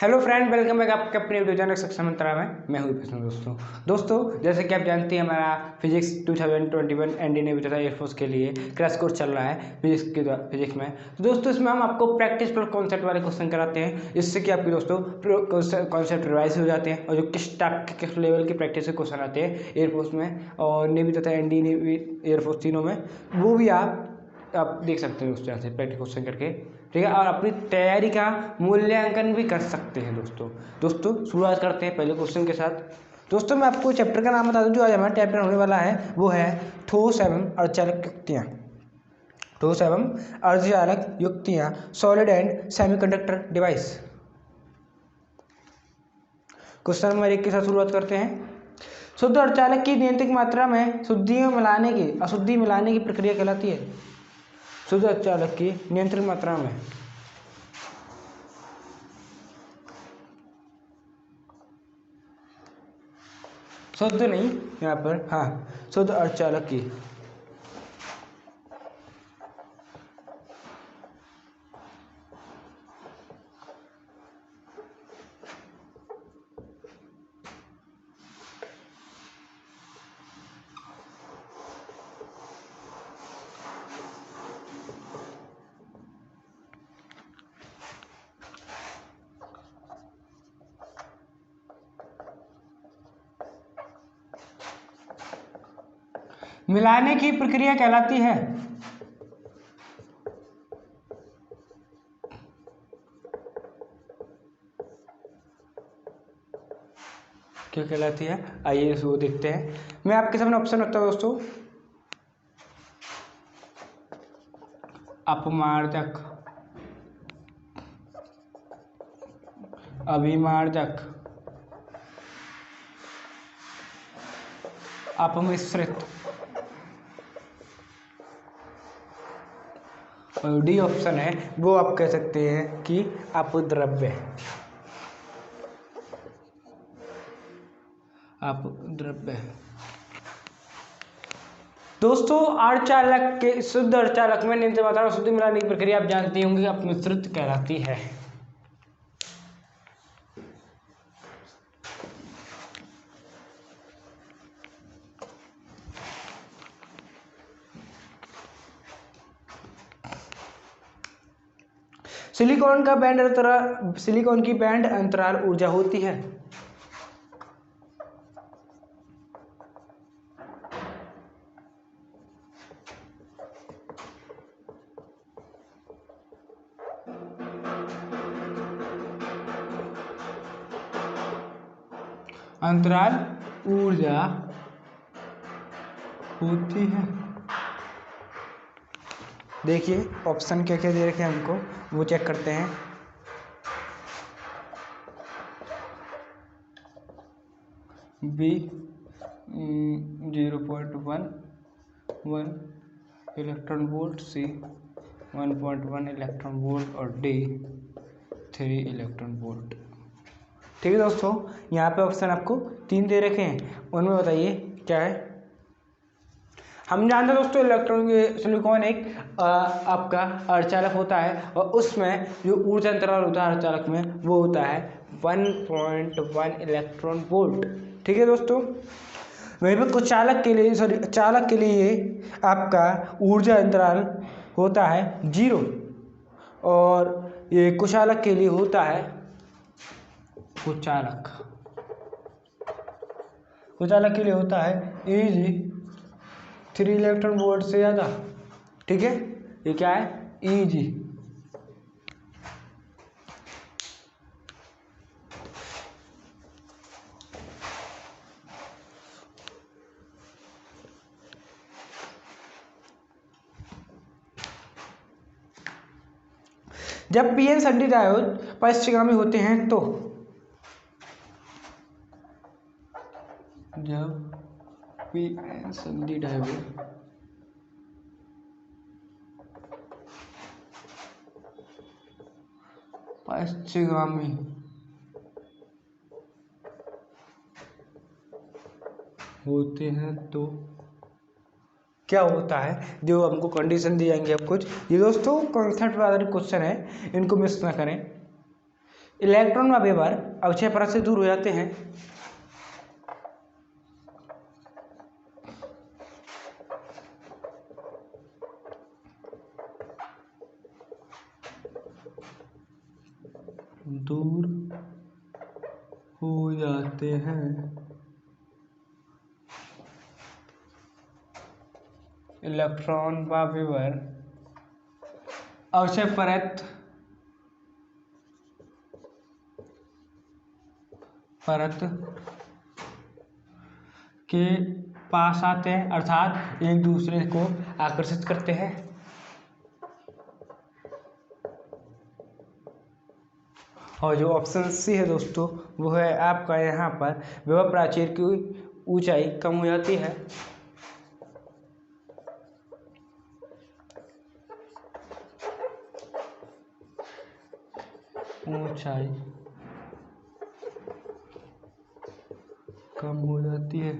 Hello friend, welcome back आपके अपने video channel सक्षम मंत्रा में। मैं हूँ दोस्तों जैसे कि आप जानते हैं हमारा फिजिक्स 2021 एनडी नेवी तथा एयरफोर्स के लिए क्रैश कोर्स चल रहा है फिजिक्स में। तो दोस्तों इसमें हम आपको प्रैक्टिस पर कॉन्सेप्ट वाले क्वेश्चन कराते हैं, जिससे कि आपके दोस्तों कॉन्सेप्ट रिवाइज हो जाते हैं और जो किस टाइप के किस लेवल के प्रैक्टिस के क्वेश्चन आते हैं एयरफोर्स में और नेवी तथा एनडी नेवी एयरफोर्स तीनों में, वो भी आप देख सकते हैं उस तरह से प्रैक्टिस क्वेश्चन करके, ठीक है। और अपनी तैयारी का मूल्यांकन भी कर सकते हैं दोस्तों शुरुआत करते हैं पहले क्वेश्चन के साथ। दोस्तों मैं आपको चैप्टर का नाम बता दूं जो आज हमारा चैप्टर होने वाला है, वो है ठोस एवं अर्धचालक युक्तियाँ। ठोस एवं अर्धचालक युक्तियाँ, solid and semiconductor device. Question number 1 के साथ शुरुआत करते हैं। शुद्ध अर्धचालक की नियंत्रित मात्रा में अशुद्धि मिलाने की प्रक्रिया कहलाती है। शुद्ध अर्धचालक की नियंत्रित मात्रा में शुद्ध नहीं, यहाँ पर शुद्ध अर्धचालक की मिलाने की प्रक्रिया कहलाती है। क्या कहलाती है, आइए इसको देखते हैं। मैं आपके सामने ऑप्शन रखता हूं दोस्तों। अपमार्जक, अभिमार्जक, अपमिश्रित और डी ऑप्शन है वो आप कह सकते हैं कि अपद्रव्य। दोस्तों अर्धचालक के शुद्ध अर्धचालक में नियंत्रित मात्रा में शुद्धि मिलाने की प्रक्रिया आप जानती होंगी अपमिश्रित कहलाती है। सिलिकॉन की बैंड अंतराल ऊर्जा होती है। अंतराल ऊर्जा होती है। देखिए ऑप्शन क्या क्या दे रखे हैं हमको, वो चेक करते हैं। बी 0.11 इलेक्ट्रॉन वोल्ट, सी 1.1 इलेक्ट्रॉन वोल्ट और डी 3 इलेक्ट्रॉन वोल्ट। ठीक है दोस्तों, यहाँ पे ऑप्शन आपको 3 दे रखे हैं, उनमें बताइए क्या है। हम जानते हैं दोस्तों सिलिकॉन एक आपका अर्धचालक होता है और उसमें जो ऊर्जा अंतराल होता है अर्धचालक में वो होता है 1.1 इलेक्ट्रॉन वोल्ट। ठीक है दोस्तों, वहीं पर चालक के लिए आपका ऊर्जा अंतराल होता है 0 और ये कुचालक के लिए होता है कुचालक के लिए होता है Eg 3 इलेक्ट्रॉन वोल्ट से ज़्यादा। ठीक है, ये क्या है Eg। जब पीएन संधि डायोड पश्चिमगामी होते हैं तो जब पीएन संधि डायोड पश्चिमगामी होते हैं तो क्या होता है, जो हमको कंडीशन दी जाएंगी अब कुछ। ये दोस्तों कॉन्सेप्ट पर आधारित क्वेश्चन है, इनको मिस ना करें। इलेक्ट्रॉन व वेबर अक्षय परत से दूर हो जाते हैं। दूर हो जाते हैं। इलेक्ट्रॉन व वेबर अक्षय परत के पास आते हैं, अर्थात एक दूसरे को आकर्षित करते हैं। और जो ऑप्शन सी है दोस्तों, वो है आपका यहाँ पर विभव प्राचीर की ऊंचाई कम हो जाती है। ऊंचाई कम हो जाती है।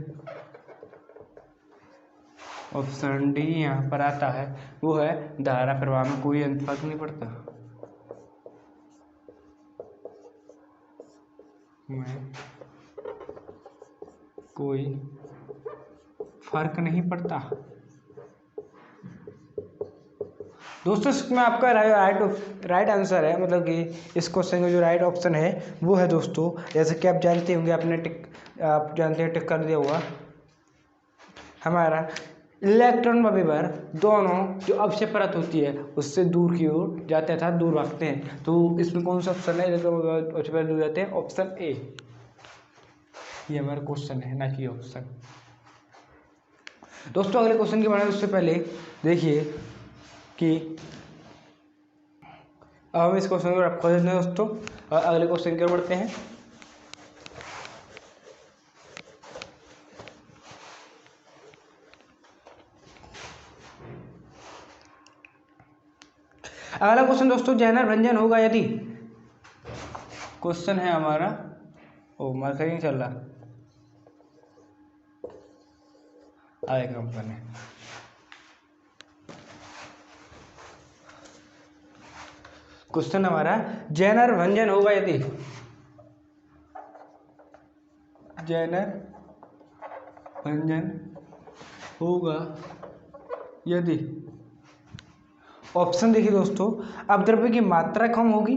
ऑप्शन डी यहाँ पर आता है, वो है धारा प्रवाह में कोई फर्क नहीं पड़ता। में कोई फर्क नहीं पड़ता। दोस्तों इसमें आपका राइट आंसर है, मतलब कि इस क्वेश्चन का जो राइट ऑप्शन है वो है दोस्तों, जैसे कि आप जानते होंगे, आप जानते हैं टिक कर दिया हुआ, हमारा इलेक्ट्रॉन व वेबर दोनों जो अक्षय परत होती है उससे दूर की ओर जाते हैं, अर्थात दूर भागते हैं। तो इसमें कौन सा ऑप्शन है इलेक्ट्रॉन व वेबर अक्षय परत दूर जाते हैं? ऑप्शन ए, ये हमारा क्वेश्चन है, ना कि ऑप्शन। दोस्तों अगले क्वेश्चन के बारे में उससे पहले देखिए कि अब हम इस क्वेश्चन को खोज लेते हैं दोस्तों, और अगले क्वेश्चन की ओर बढ़ते हैं। अगला क्वेश्चन दोस्तों, जैनर भंजन होगा यदि, क्वेश्चन है हमारा, ओ मार्कर नहीं चल रहा, आगे काम करने। क्वेश्चन हमारा, जैनर भंजन होगा यदि, जैनर भंजन होगा यदि, ऑप्शन देखिए दोस्तों, अपद्रव्य की मात्रा कम होगी,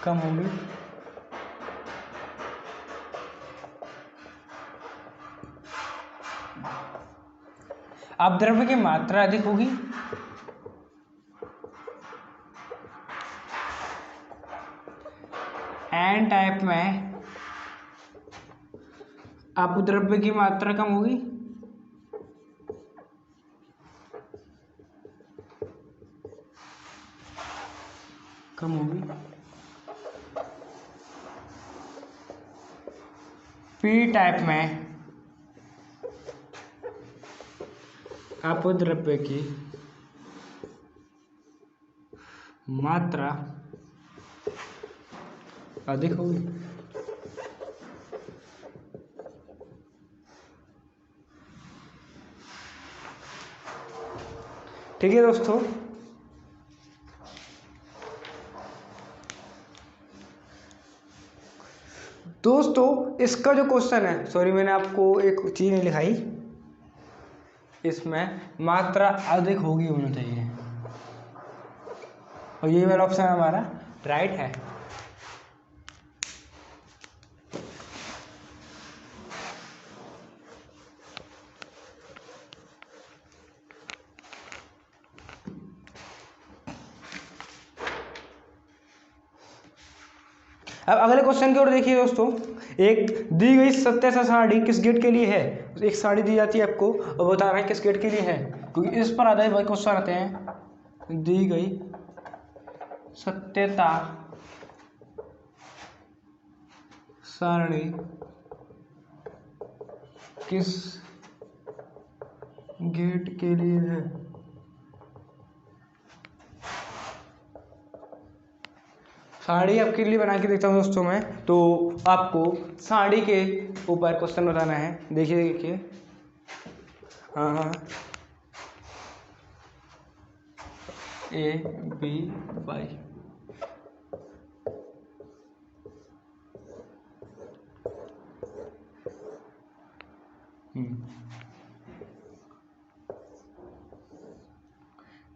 कम होगी, अपद्रव्य की मात्रा अधिक होगी, एन टाइप में अपद्रव्य की मात्रा कम होगी, पी टाइप में अपद्रव्य की मात्रा अधिक होगी। ठीक है दोस्तों इसका जो क्वेश्चन है, सॉरी मैंने आपको एक चीज नहीं लिखाई, इसमें मात्रा अधिक होगी होना चाहिए, और ये वाला ऑप्शन हमारा राइट है। अब अगले क्वेश्चन की ओर देखिए दोस्तों, एक दी गई सत्य सारणी किस गेट के लिए है? एक सारणी दी जाती है आपको और बता रहा है किस गेट के लिए है, क्योंकि इस पर आधारित क्वेश्चन आते हैं। दी गई सत्यता सारणी किस गेट के लिए है? साड़ी आपके लिए बना के देखता हूँ दोस्तों मैं। तो आपको साड़ी के ऊपर क्वेश्चन बताना है। देखिए हाँ हाँ, ए बी वाई।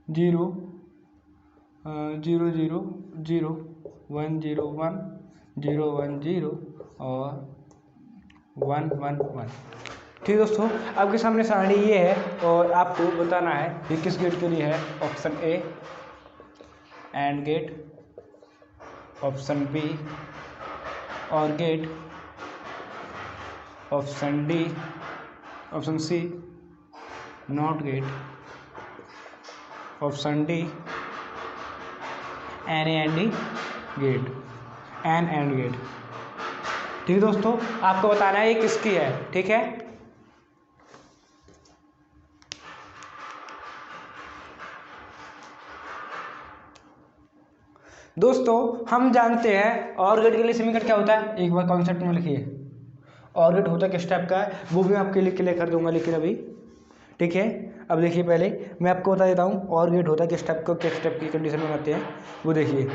जीरो 0 0 0 1 0 1 0 1 0 और 1 1 1। ठीक है दोस्तों, आपके सामने सारणी ये है और आपको बताना है ये किस गेट के लिए है। Option A AND gate, option B OR gate, option D, option C not gate, option D NAND gate, NAND gate. ठीक है दोस्तों, आपको बताना है ये किसकी है। ठीक है, दोस्तों हम जानते हैं और गेट के लिए समीकरण क्या होता है। एक बार कॉन्सेप्ट में लिखिए, और गेट होता है किस टाइप का है वो भी मैं आपके लिए क्लियर कर दूंगा, लेकिन अभी ठीक है। अब देखिए, पहले मैं आपको बता देता हूँ और गेट होता है किस टाइप का, किस टाइप की कंडीशन में आते हैं वो देखिए।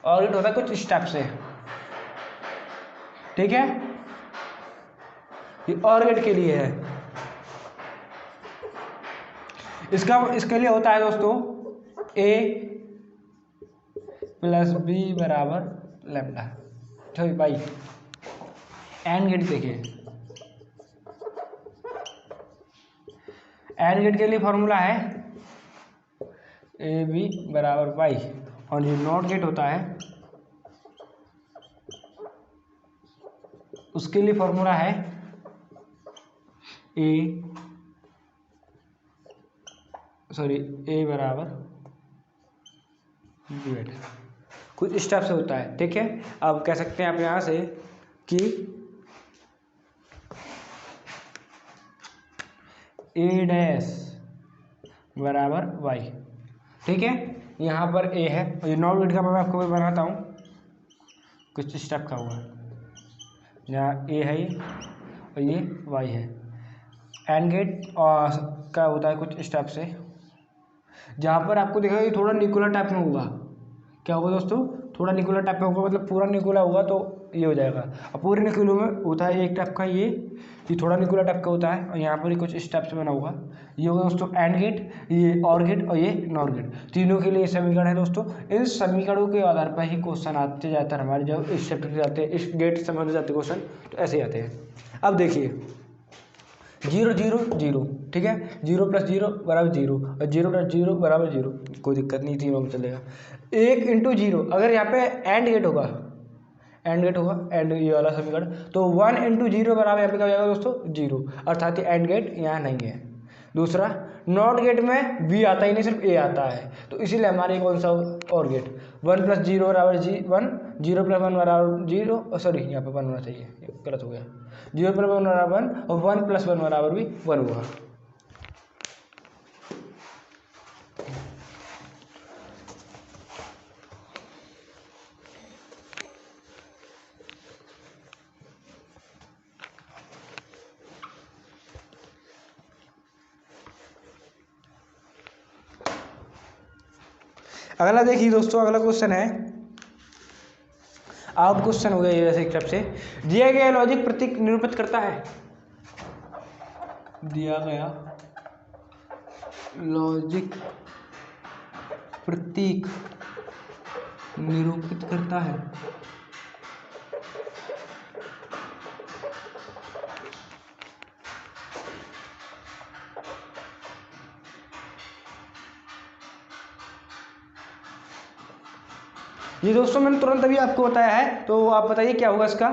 और गेट होता है कुछ इस टाइप से, ठीक है। ये और गेट के लिए है, इसके लिए होता है दोस्तों a प्लस बी बराबर लैम्डा। ठीक भाई, एंड गेट देखिए, एंड गेट के लिए फॉर्मूला है ए बी बराबर वाई, और जो नॉट गेट होता है उसके लिए फॉर्मूला है ए बराबर बी वेट। कुछ इस टाइप से होता है, ठीक है। अब कह सकते हैं आप यहाँ से कि ए डैश बराबर वाई, ठीक है। यहाँ पर ए है और ये नॉट गेट का मैं आपको बनाता हूँ, कुछ इस टाइप का होगा। यहाँ ए है और ये वाई है। एंड गेट का होता है कुछ इस टाइप से, जहाँ पर आपको देखा ये थोड़ा निकुलर टाइप में होगा। क्या होगा दोस्तों, थोड़ा निकुलर टाइप में होगा, मतलब पूरा निकुला होगा तो ये हो जाएगा। और पूरे निकुलों में होता है एक टाइप का ये थोड़ा निकुलर टाइप का होता है, और यहाँ पर ही कुछ इस टाइप से बना होगा। ये होगा दोस्तों एंड गेट, ये और गेट और ये नॉट गेट, तीनों के लिए समीकरण है दोस्तों। इन समीकरणों के आधार पर ही क्वेश्चन आते जाते हैं हमारे, जब इस चैप्टर के जाते हैं, इस गेट से संबंधित जाते क्वेश्चन तो ऐसे आते हैं। अब देखिए 0 0 0, ठीक है। 0 + 0 बराबर 0 और 0 + 0 बराबर 0, कोई दिक्कत नहीं, तीनों में चलेगा। 1 × 0, अगर यहाँ पे एंड गेट होगा, एंड ये वाला समीकरण, तो 1 × 0 बराबर यहाँ पे क्या हो जाएगा दोस्तों 0, अर्थात एंड गेट यहाँ नहीं है। दूसरा, नॉट गेट में बी आता ही नहीं, सिर्फ ए आता है, तो इसीलिए हमारे कौन सा और गेट 1 + 0 बराबर 1, 0 + 1 बराबर 0, सॉरी यहाँ पे 1 होना चाहिए, गलत हो गया। 0 + 1 बराबर 1 और 1 + 1 बराबर भी 1 हुआ। अगला देखिए दोस्तों, अगला क्वेश्चन है, आउट क्वेश्चन हो गया ये, वैसे एक तरफ से दिया गया लॉजिक प्रतीक निरूपित करता है। दिया गया लॉजिक प्रतीक निरूपित करता है। ये दोस्तों मैंने तुरंत अभी आपको बताया है, तो आप बताइए क्या होगा इसका।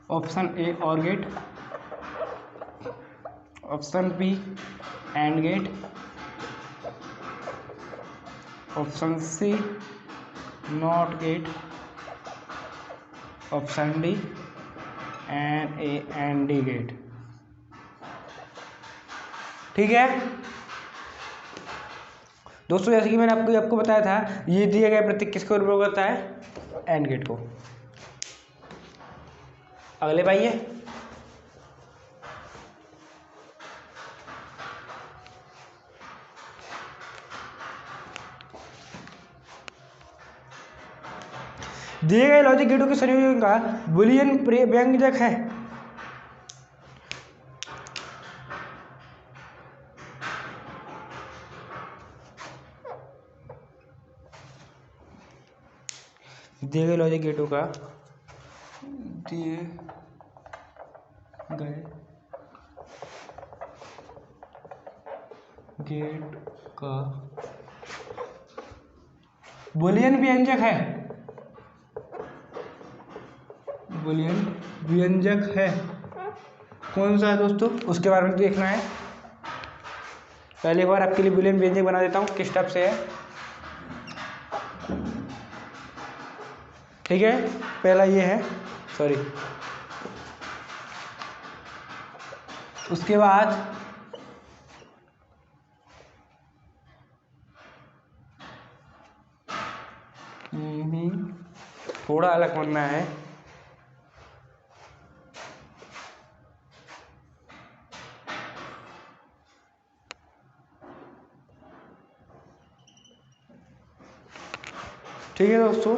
Option A or gate, option B and gate, option C not gate, option D NAND gate. ठीक है दोस्तों, जैसे कि मैंने आपको बताया था, ये दिया गया प्रतीक किसको रिप्रेजेंट करता है? एंड गेट को। अगले पाइए, दिए गए लॉजिक गेटों के संयोजन का बुलियन व्यंजक है। दिए गए लॉजिक गेटों का बुलियन व्यंजक है। बुलियन व्यंजक है कौन सा है दोस्तों, उसके बारे में देखना है। पहले बार आपके लिए बुलियन व्यंजक बना देता हूँ, किस टाइप से है। ठीक है, पहला ये है, सॉरी, उसके बाद थोड़ा अलग बनना है। ठीक है दोस्तों,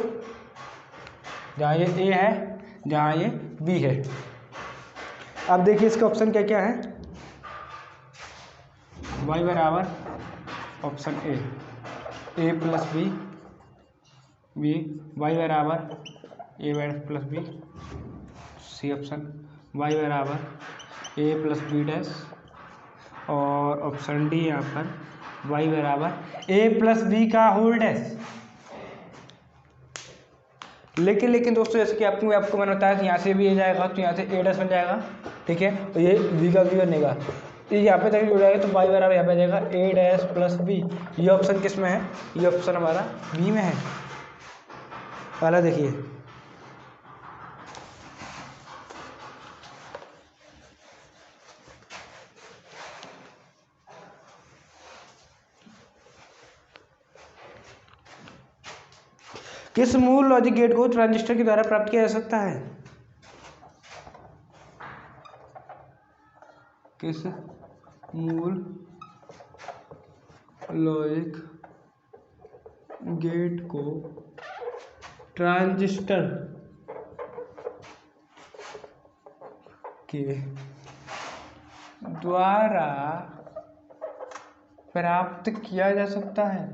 जहाँ ये ए है, जहाँ ये बी है। अब देखिए इसके ऑप्शन क्या क्या है। y बराबर option A plus B, y बराबर A plus B, C option y बराबर ए प्लस बी डैश, और ऑप्शन डी यहाँ पर y बराबर ए प्लस बी का होल डैश। लेकिन दोस्तों, जैसे कि आपको मैंने बताया था, यहाँ से भी ए जाएगा तो यहाँ से ए डैश बन जाएगा। ठीक है, तो ये बी का बी बनेगा, ये यहाँ पे तक जुड़ जाएगा, तो वाई बराबर यहाँ पे आ जाएगा ए डैश प्लस बी। ये ऑप्शन किस में है? ये ऑप्शन हमारा बी में है। पहला देखिए, किस मूल लॉजिक गेट को ट्रांजिस्टर के द्वारा प्राप्त किया जा सकता है? किस मूल लॉजिक गेट को ट्रांजिस्टर के द्वारा प्राप्त किया जा सकता है?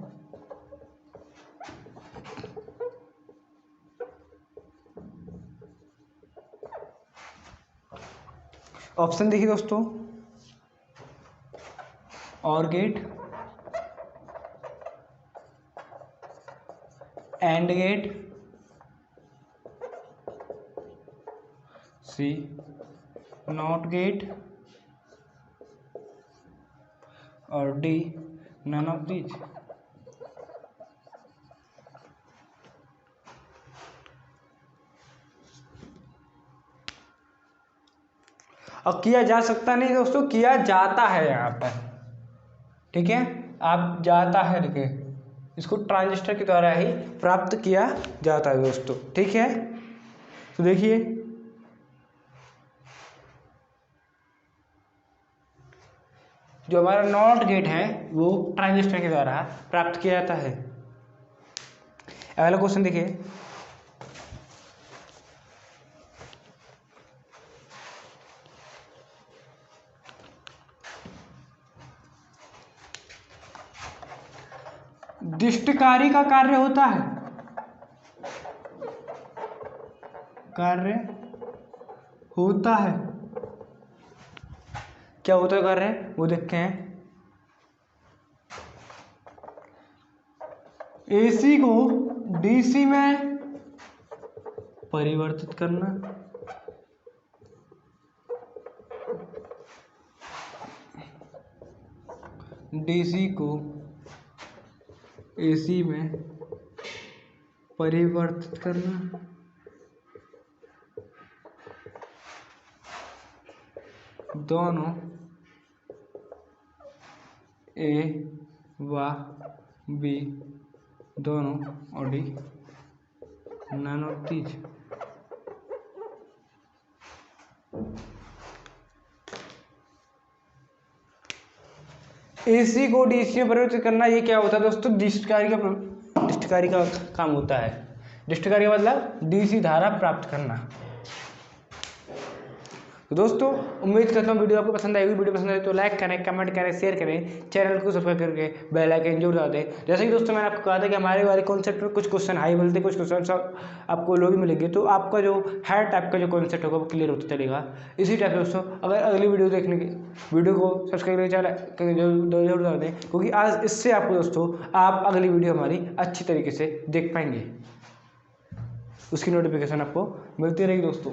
ऑप्शन देखिए दोस्तों, or gate, and gate, C not gate, और डी नन ऑफ दीज। और किया जा सकता नहीं दोस्तों, किया जाता है यहाँ पर। ठीक है, आप जाता है लिखे, इसको ट्रांजिस्टर के द्वारा ही प्राप्त किया जाता है दोस्तों। ठीक है, तो देखिए जो हमारा नॉट गेट है वो ट्रांजिस्टर के द्वारा प्राप्त किया जाता है। अगला क्वेश्चन देखिए, दिष्टकारी का कार्य होता है, कार्य होता है, क्या होता है कार्य, वो देखते हैं। एसी को डीसी में परिवर्तित करना, डीसी को एसी में परिवर्तित करना, दोनों ए व बी दोनों ओडी नानोतीज एसी को डीसी में परिवर्तित करना, ये क्या होता है दोस्तों? डिस्टकारी का काम होता है। डिस्टकारी का मतलब डीसी धारा प्राप्त करना। तो दोस्तों उम्मीद करता हूँ वीडियो आपको पसंद आएगी। वीडियो पसंद आए तो लाइक करें, कमेंट करें, शेयर करें, चैनल को सब्सक्राइब करके बेल आइकन जरूर दबा दें। जैसे कि दोस्तों मैंने आपको कहा था कि हमारे वाले कॉन्सेप्ट में कुछ क्वेश्चन हाई मिलते, कुछ क्वेश्चन आपको लो भी मिलेंगे, तो आपका जो हर टाइप का जो कॉन्सेप्ट होगा वो क्लियर होता चलेगा। इसी टाइप से दोस्तों अगर अगली वीडियो देखने की, वीडियो को सब्सक्राइब करके चैनल जरूर दबा दें, क्योंकि आज इससे आपको दोस्तों आप अगली वीडियो हमारी अच्छी तरीके से देख पाएंगे। उसकी नोटिफिकेशन आपको मिलती रहेगी दोस्तों।